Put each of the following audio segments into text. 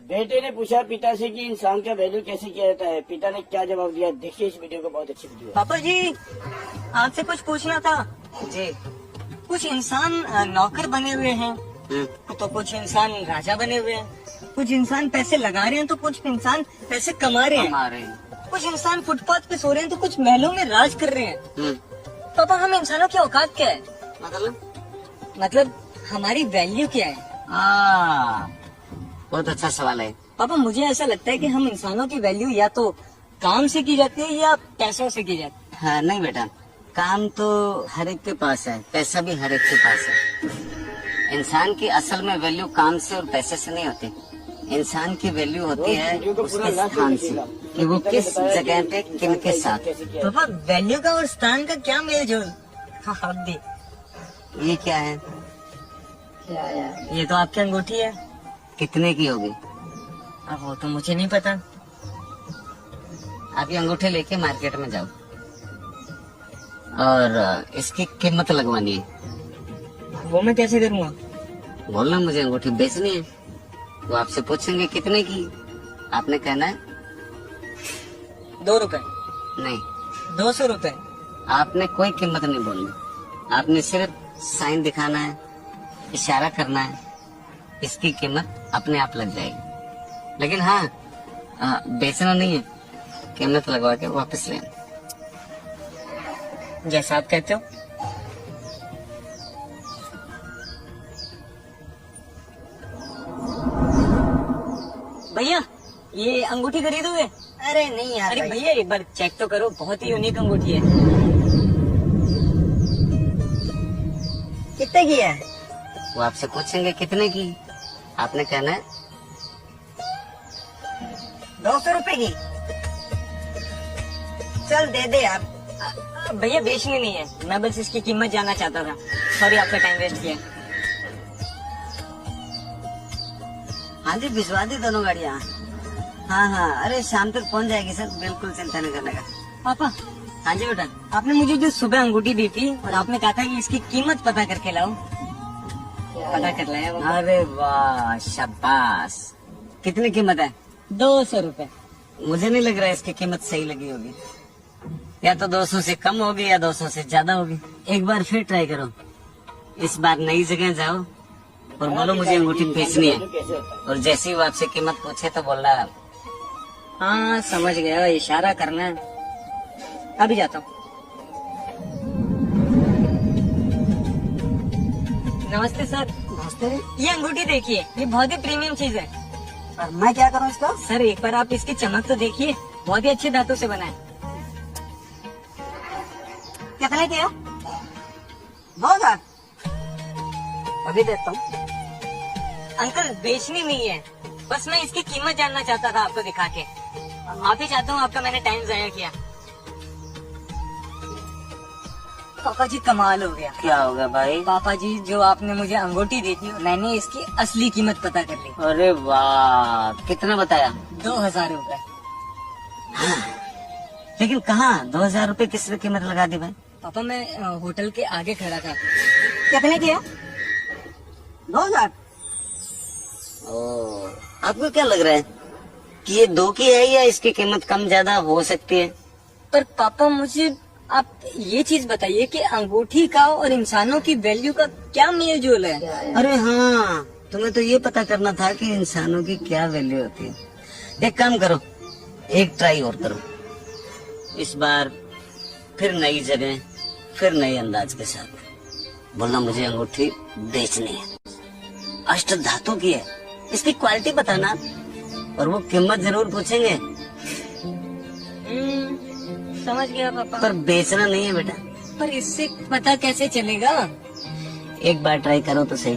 बेटे ने पूछा पिता से कि इंसान का वैल्यू कैसे किया जाता है। पिता ने क्या जवाब दिया, देखिए इस वीडियो को, बहुत अच्छी वीडियो है। पापा जी, आपसे कुछ पूछना था। जी। कुछ इंसान नौकर बने हुए हैं, तो कुछ इंसान राजा बने हुए हैं, कुछ इंसान पैसे लगा रहे हैं, तो कुछ इंसान पैसे कमा रहे हैं, कुछ इंसान फुटपाथ पे सो रहे हैं, तो कुछ महलों में राज कर रहे हैं। पापा, हम इंसानों की औकात क्या है? मतलब हमारी वैल्यू क्या है? बहुत अच्छा सवाल है। पापा, मुझे ऐसा लगता है कि हम इंसानों की वैल्यू या तो काम से की जाती है या पैसों से की जाती है। हाँ, नहीं बेटा, काम तो हर एक के पास है, पैसा भी हर एक के पास है। इंसान की असल में वैल्यू काम से और पैसे से नहीं होती। इंसान की वैल्यू होती है उसके स्थान से, कि वो किस जगह पे किन के साथ। पापा, वैल्यू का और स्थान का क्या मेल जोल? हाँ, दी। ये क्या है? ये तो आपकी अंगूठी है। कितने की होगी? अब वो तो मुझे नहीं पता। आप ये अंगूठे लेके मार्केट में जाओ और इसकी कीमत लगवानी है। वो मैं कैसे करूँगा? बोलना मुझे अंगूठी बेचनी है। वो आपसे पूछेंगे कितने की, आपने कहना है 2 रुपए। नहीं, 200 रुपए। आपने कोई कीमत नहीं बोलनी। आपने सिर्फ साइन दिखाना है, इशारा करना है, इसकी कीमत अपने आप लग जाएगी। लेकिन हाँ, बेचना नहीं है, कीमत लगवा के वापस लेना। जैसा आप कहते हो। भैया, ये अंगूठी खरीदोगे? अरे नहीं यार, अरे भैया, एक बार चेक तो करो, बहुत ही यूनिक अंगूठी है। कितने की है? वो आपसे पूछेंगे कितने की, आपने कहना है 200 रुपए की। चल दे दे आप। भैया, बेचनी नहीं है, मैं बस इसकी कीमत जानना चाहता था। सॉरी, आपका टाइम वेस्ट किया। हाँ जी, भिजवा दी दोनों गाड़ियाँ। हाँ हाँ, अरे शाम तक पहुँच जाएगी सर, बिल्कुल चिंता नहीं करने का। पापा, हाँ जी बेटा। आपने मुझे जो सुबह अंगूठी दी थी और आपने कहा था कि इसकी कीमत पता करके लाओ, पता कर लाया। अरे वाह, शाबाश। कितनी कीमत है? 200 रुपए। मुझे नहीं लग रहा है इसकी कीमत सही लगी होगी। या तो 200 से कम होगी या 200 से ज्यादा होगी। एक बार फिर ट्राई करो। इस बार नई जगह जाओ और बोलो मुझे अंगूठी बेचनी है, और जैसे ही वो आपसे कीमत पूछे तो बोलना। हाँ, समझ गया, इशारा करना है। अभी जाता हूँ। नमस्ते सर। नमस्ते। ये अंगूठी देखिए, ये बहुत ही प्रीमियम चीज है। और मैं क्या करूँ इसका? सर, एक बार आप इसकी चमक तो देखिए, बहुत ही अच्छे धातु से बना है। कितने की है? 2000। अभी देता हूँ। अंकल, बेचनी नहीं है, बस मैं इसकी कीमत जानना चाहता था आपको दिखा के। माफी चाहता हूँ, आपका मैंने टाइम जाया किया। पापा जी, कमाल हो गया। क्या होगा भाई? पापा जी, जो आपने मुझे अंगूठी दी थी, मैंने इसकी असली कीमत पता कर ली। अरे वाह, कितना बताया? 2000 रुपए। लेकिन कहाँ 2000 रुपए किसने कीमत लगा दी भाई? पापा, मैं होटल के आगे खड़ा था। कितने की है? 2000। ओ, आपको क्या लग रहा है कि ये 2 की है या इसकी कीमत कम ज्यादा हो सकती है? पर पापा, मुझे आप ये चीज बताइए कि अंगूठी का और इंसानों की वैल्यू का क्या मेल जोल है? अरे हाँ, तुम्हें तो ये पता करना था कि इंसानों की क्या वैल्यू होती है। एक काम करो, एक ट्राई और करो। इस बार फिर नई जगह, फिर नए अंदाज के साथ बोलना मुझे अंगूठी बेचनी है, अष्ट धातु की है, इसकी क्वालिटी बताना, और वो कीमत जरूर पूछेंगे। समझ गया पापा। पर बेचना नहीं है बेटा। पर इससे पता कैसे चलेगा? एक बार ट्राई करो तो सही,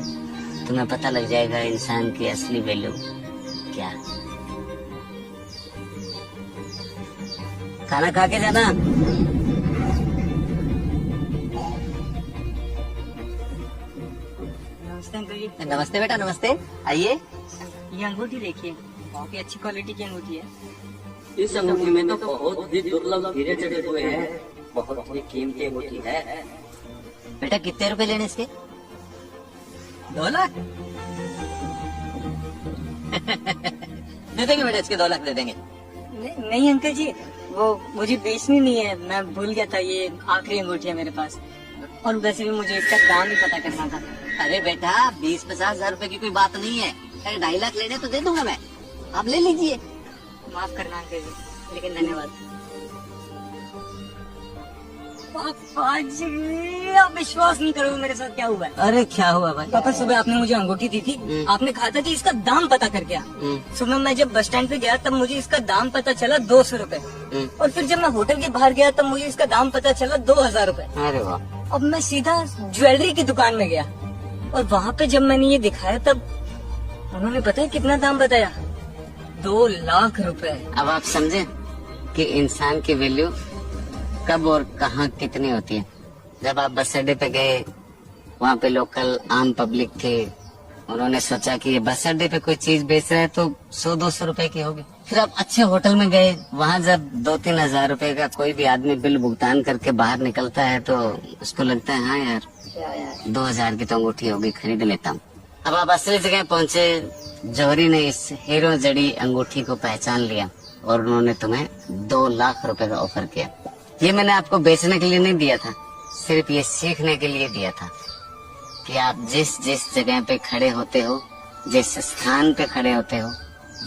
तुम्हें पता लग जाएगा इंसान की असली वैल्यू क्या। खाना खा के जाना। नमस्ते अंकल जी। नमस्ते बेटा, नमस्ते, आइए। ये अंगूठी देखिए, बहुत ही अच्छी क्वालिटी की अंगूठी है। इस अंगूठी में तो बहुत ही दुर्लभ हीरे चढ़े हुए हैं, बहुत ही कीमती अंगूठी है। बेटा, कितने रुपए लेने इसके? 2 लाख। दे देंगे बेटा, इसके 2 लाख दे देंगे। नहीं अंकल जी, वो मुझे बेचनी नहीं है, मैं भूल गया था, ये आखिरी अंगूठी है मेरे पास, और वैसे भी मुझे इसका दाम ही पता करना था। अरे बेटा 20-50 हजार रुपए की कोई बात नहीं है, अरे 2.5 लाख लेने तो दे दूंगा मैं, आप ले लीजिए। माफ करना अंकल जी, लेकिन धन्यवाद। पापा जी, आप विश्वास नहीं करोगे मेरे साथ क्या हुआ है। अरे क्या हुआ भाई? पापा सुबह आपने मुझे अंगूठी दी थी, आपने कहा था कि इसका दाम पता कर गया। सुबह मैं जब बस स्टैंड पे गया तब मुझे इसका दाम पता चला 200 रुपए, और फिर जब मैं होटल के बाहर गया तब मुझे इसका दाम पता चला 2000 रुपए। अरे वाह। अब मैं सीधा ज्वेलरी की दुकान में गया, और वहाँ पे जब मैंने ये दिखाया तब उन्होंने पता है कितना दाम बताया, 2 लाख रुपए। अब आप समझे कि इंसान की वैल्यू कब और कहाँ कितनी होती है। जब आप बस अड्डे पे गए, वहाँ पे लोकल आम पब्लिक थे, उन्होंने सोचा कि ये बस अड्डे पे कोई चीज बेच रहा है तो 100-200 रुपए की होगी। फिर आप अच्छे होटल में गए, वहाँ जब 2-3 हजार रुपए का कोई भी आदमी बिल भुगतान करके बाहर निकलता है तो उसको लगता है हाँ यार 2000 की तो अंगूठी होगी, खरीद लेता हूँ। अब आप असली जगह पहुँचे, जौहरी ने इस हीरो जड़ी अंगूठी को पहचान लिया और उन्होंने तुम्हें 2 लाख रुपए का ऑफर किया। ये मैंने आपको बेचने के लिए नहीं दिया था, सिर्फ ये सीखने के लिए दिया था कि आप जिस जिस जगह पे खड़े होते हो, जिस स्थान पे खड़े होते हो,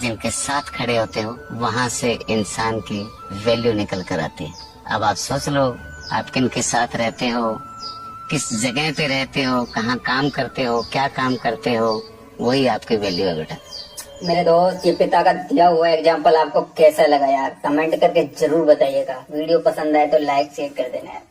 जिनके साथ खड़े होते हो, वहाँ से इंसान की वैल्यू निकल कर आती है। अब आप सोच लो आप किन के साथ रहते हो, किस जगह पे रहते हो, कहाँ काम करते हो, क्या काम करते हो, वही आपकी वैल्यू है बेटा। मेरे दोस्त, ये पिता का दिया हुआ एग्जाम्पल आपको कैसा लगा यार, कमेंट करके जरूर बताइएगा। वीडियो पसंद आए तो लाइक शेयर कर देना यार।